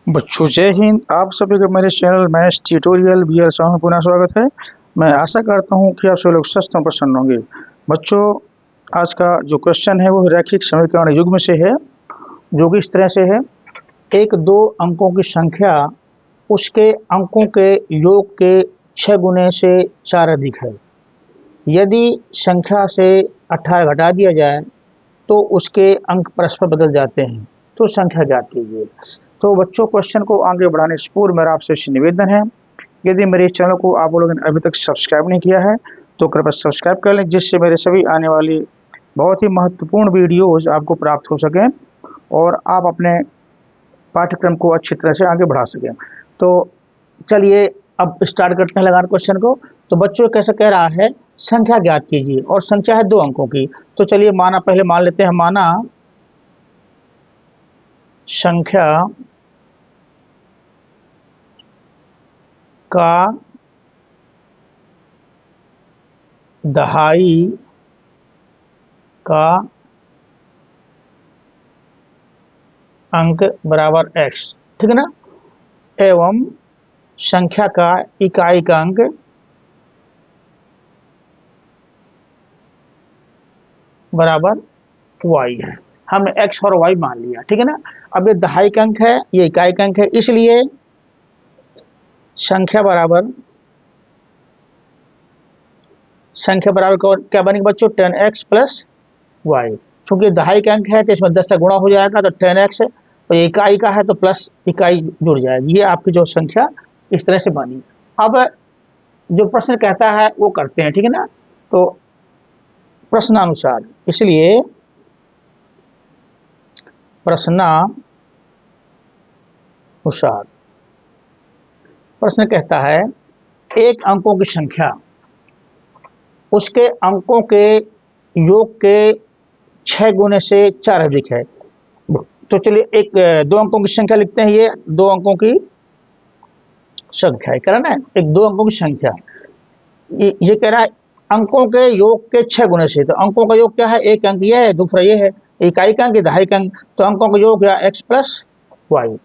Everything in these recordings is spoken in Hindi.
बच्चों जय हिंद। आप सभी का मेरे channel maths tutorial BL channel में पुनः स्वागत है। मैं आशा करता हूं कि आप सभी लोग स्वस्थ और प्रसन्न होंगे। बच्चों आज का जो क्वेश्चन है वो रैखिक समीकरण युग्म से है, जो कि इस तरह से है। एक दो अंकों की संख्या उसके अंकों के योग के 6 गुने से 4 अधिक है। यदि संख्या से 18 घटा दिया जाए तो उसके अंक परस्पर बदल जाते हैं, तो संख्या ज्ञात कीजिए। तो बच्चों क्वेश्चन को आगे बढ़ाने से पूर्व मेरा आपसे निवेदन है, यदि मेरे इस चैनल को आप लोगों ने अभी तक सब्सक्राइब नहीं किया है तो कृपया सब्सक्राइब कर लें, जिससे मेरे सभी आने वाली बहुत ही महत्वपूर्ण वीडियोज आपको प्राप्त हो सकें और आप अपने पाठ्यक्रम को अच्छी तरह से आगे बढ़ा सकें। तो चलिए अब स्टार्ट करते हैं लगान क्वेश्चन को। तो बच्चों कैसे कह रहा है, संख्या ज्ञात कीजिए और संख्या है 2 अंकों की। तो चलिए पहले मान लेते हैं, माना संख्या का दहाई का अंक बराबर x, ठीक है ना, एवं संख्या का इकाई का अंक बराबर y है। हमने x और y मान लिया, ठीक है ना। अब ये दहाई का अंक है, ये इकाई का अंक है, इसलिए संख्या बराबर क्या बनेगी बच्चों, 10x प्लस y। चूंकि दहाई का अंक है तो इसमें 10 से गुणा हो जाएगा तो 10x, और इकाई का है तो प्लस इकाई जुड़ जाएगी। ये आपकी जो संख्या इस तरह से बनी। अब जो प्रश्न कहता है वो करते हैं, ठीक है ना। तो प्रश्नानुसार, इसलिए प्रश्नानुसार प्रश्न कहता है एक अंकों की संख्या उसके अंकों के योग के 6 गुने से 4 अधिक है। तो चलिए एक 2 अंकों की संख्या लिखते हैं। ये 2 अंकों की संख्या है, कह रहा ना, एक 2 अंकों की संख्या। ये कह रहा है अंकों के योग के 6 गुने से। तो अंकों का योग क्या है, एक अंक ये है, दूसरा ये है, इकाई का अंक, दहाई का अंक। तो अंकों का योग या x प्लस वाई,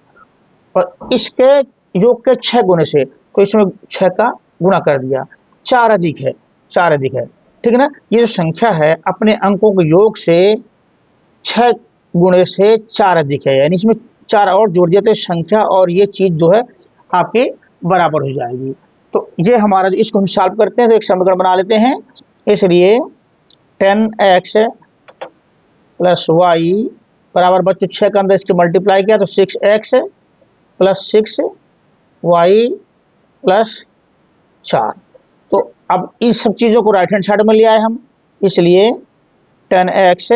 और इसके योग के 6 गुने से, तो इसमें 6 का गुणा कर दिया, 4 अधिक है, 4 अधिक है, ठीक है ना। ये जो संख्या है अपने अंकों के योग से 6 गुणे से 4 अधिक है, यानी इसमें 4 और जोड़ दिया तो संख्या और ये चीज जो है आपके बराबर हो जाएगी। तो ये हमारा, इसको हम सॉल्व करते हैं तो एक समीकरण बना लेते हैं। इसलिए 10x प्लस वाई बराबर बच्चों 6 का अंदर इसके मल्टीप्लाई किया तो 6x प्लस 6y प्लस 4। तो अब इस सब चीजों को राइट हैंड साइड में ले आए हम, इसलिए 10x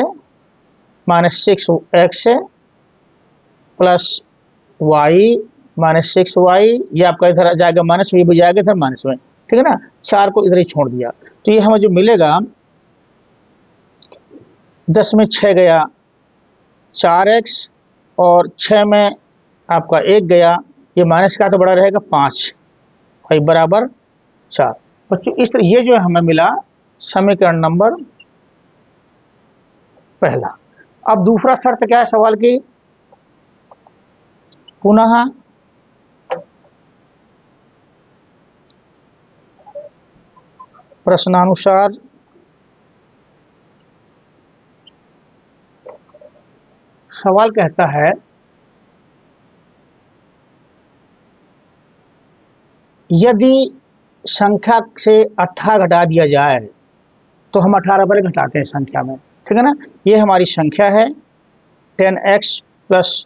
minus 6x plus y minus 6y, ये आपका इधर आ जाएगा माइनस में, ये भी जाएगा इधर माइनस में, ठीक है ना। 4 को इधर ही छोड़ दिया तो ये हमें जो मिलेगा 10 में 6 गया 4x, और 6 में आपका 1 गया, ये माइनस का तो बड़ा रहेगा 5, y बराबर 4। बच्चों इस तरह ये जो हमें मिला समीकरण नंबर पहला। अब दूसरा शर्त क्या है सवाल की, पुनः प्रश्नानुसार सवाल कहता है यदि संख्या से 18 घटा दिया जाए तो हम 18 पर घटाते हैं संख्या में, ठीक है ना। ये हमारी संख्या है 10x प्लस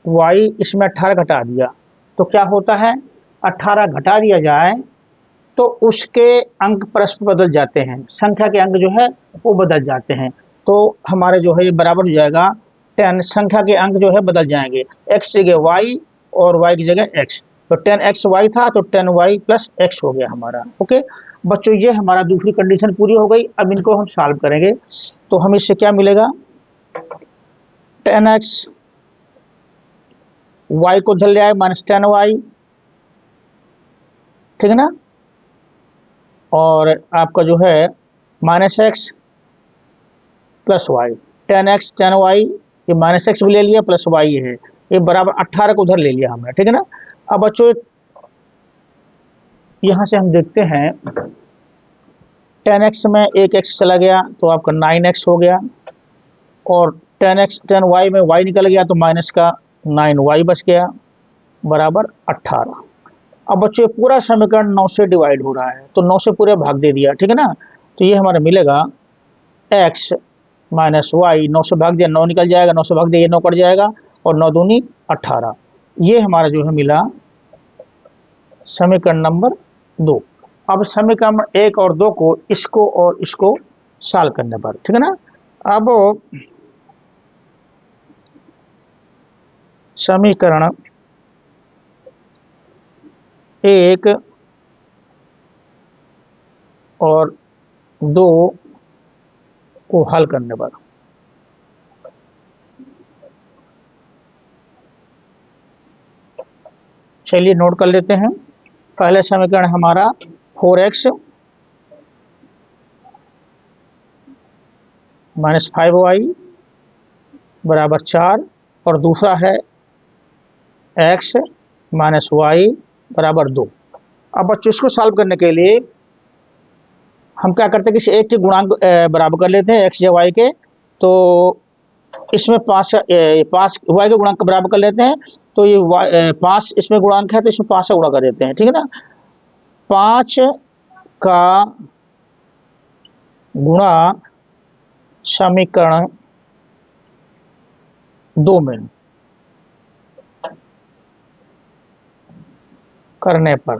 वाई, इसमें 18 घटा दिया तो क्या होता है, 18 घटा दिया जाए तो उसके अंक परस्पर बदल जाते हैं, संख्या के अंक जो है वो बदल जाते हैं। तो हमारे जो है ये बराबर हो जाएगा 10, संख्या के अंक जो है बदल जाएंगे, x की जगह y और y की जगह x। तो 10xy था तो 10y प्लस x हो गया हमारा। ओके बच्चों, ये हमारा दूसरी कंडीशन पूरी हो गई। अब इनको हम सॉल्व करेंगे तो हमें इससे क्या मिलेगा, 10x y को धर ले आए माइनस 10y, ठीक है ना, और आपका जो है minus x plus Y, 10x 10y, ये माइनस एक्स भी ले लिया प्लस वाई है, ये बराबर 18 को उधर ले लिया हमने, ठीक है ना। अब बच्चों यहाँ से हम देखते हैं 10x में एक x चला गया तो आपका 9x हो गया, और 10y में y निकल गया तो माइनस का 9y बच गया बराबर 18। अब बच्चों पूरा समीकरण 9 से डिवाइड हो रहा है तो 9 से पूरे भाग दे दिया, ठीक है ना। तो ये हमारा मिलेगा x माइनस वाई, 9 से भाग दिया 9 निकल जाएगा, 9 से भाग दिया ये 9 कट जाएगा, और 9 दूनी 18। ये हमारा जो है मिला समीकरण नंबर 2। अब समीकरण 1 और 2 को इसको और इसको सॉल्व करने पर, ठीक है ना। अब समीकरण 1 और 2 को हल करने पर चलिए नोट कर लेते हैं। पहले समीकरण हमारा 4x माइनस 5y बराबर 4, और दूसरा है x माइनस वाई बराबर 2। अब बच्चों इसको सॉल्व करने के लिए हम क्या करते हैं कि एक के गुणांक बराबर कर लेते हैं x या y के, तो इसमें 5 y के गुणांक बराबर कर लेते हैं, तो ये 5 इसमें गुणांक है तो इसमें 5 से गुणा कर देते हैं, ठीक है ना। 5 का गुणा समीकरण 2 में करने पर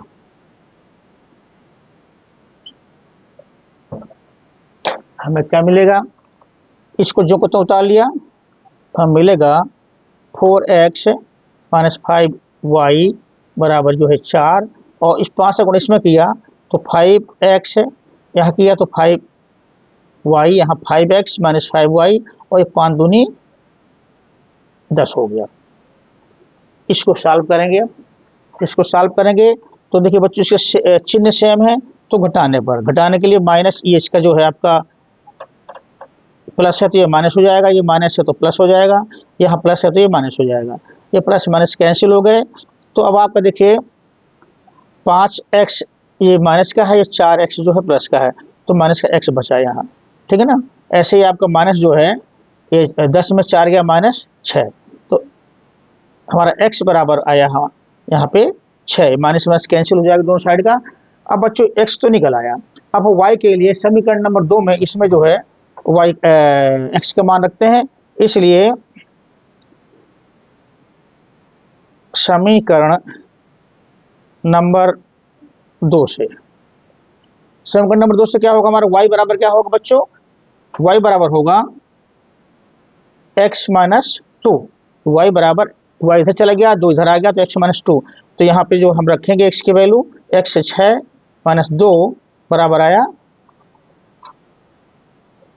हमें क्या मिलेगा, इसको जो को तो उतार लिया, हमें मिलेगा 4x माइनस 5y बराबर जो है 4, और इस 5 से गुणा इसमें किया तो 5x यहाँ किया तो 5y, यहाँ 5x माइनस 5y, और ये 5 दूनी 10 हो गया। इसको सॉल्व करेंगे, इसको सॉल्व करेंगे तो देखिए बच्चों इसके चिन्ह सेम है, तो घटाने पर, घटाने के लिए माइनस, ये इसका जो है आपका प्लस है तो ये माइनस हो जाएगा, ये माइनस है तो प्लस हो जाएगा, यहाँ प्लस है तो ये माइनस हो जाएगा, ये प्लस माइनस कैंसिल हो गए। तो अब आपका देखिए 5x ये माइनस का है, ये 4x जो है प्लस का है, तो माइनस का x बचा यहाँ, ठीक है ना। ऐसे ही आपका माइनस जो है ये 10 में 4 गया माइनस 6, तो हमारा x बराबर आया यहाँ पे 6, माइनस माइनस कैंसिल हो जाएगा दोनों साइड का। अब बच्चों x तो निकल आया। अब y के लिए समीकरण नंबर 2 में इसमें जो है y x का मान रखते हैं, इसलिए समीकरण नंबर 2 से, समीकरण नंबर 2 से क्या होगा हमारा y बराबर क्या होगा बच्चों, y बराबर होगा x माइनस 2, y बराबर, y इधर चला गया 2 इधर आ गया तो x माइनस 2, तो यहाँ पे जो हम रखेंगे x की वैल्यू, x 6 माइनस 2 बराबर आया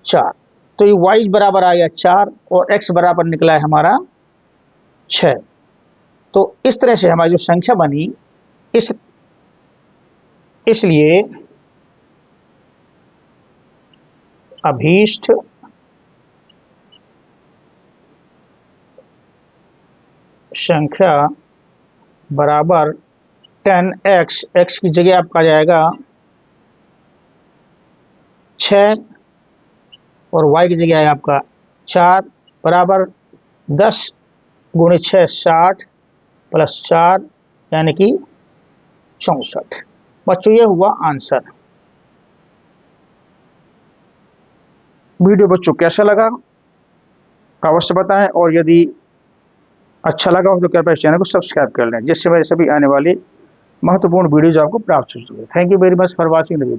4, तो ये y बराबर आया 4 और x बराबर निकला है हमारा 6। तो इस तरह से हमारी जो संख्या बनी, इसलिए अभीष्ट संख्या बराबर 10x, x की जगह आपका आ जाएगा 6 और y की जगह है आपका 4 बराबर 10 गुणे 6 60 प्लस 4 यानी कि 64। बच्चों ये हुआ आंसर। वीडियो बच्चों कैसा लगा अवश्य बताएं, और यदि अच्छा लगा हो तो कृपया चैनल को सब्सक्राइब कर लें, जिससे मेरे सभी आने वाली महत्वपूर्ण वीडियोज आपको प्राप्त हो सके। Thank you very much for watching the video.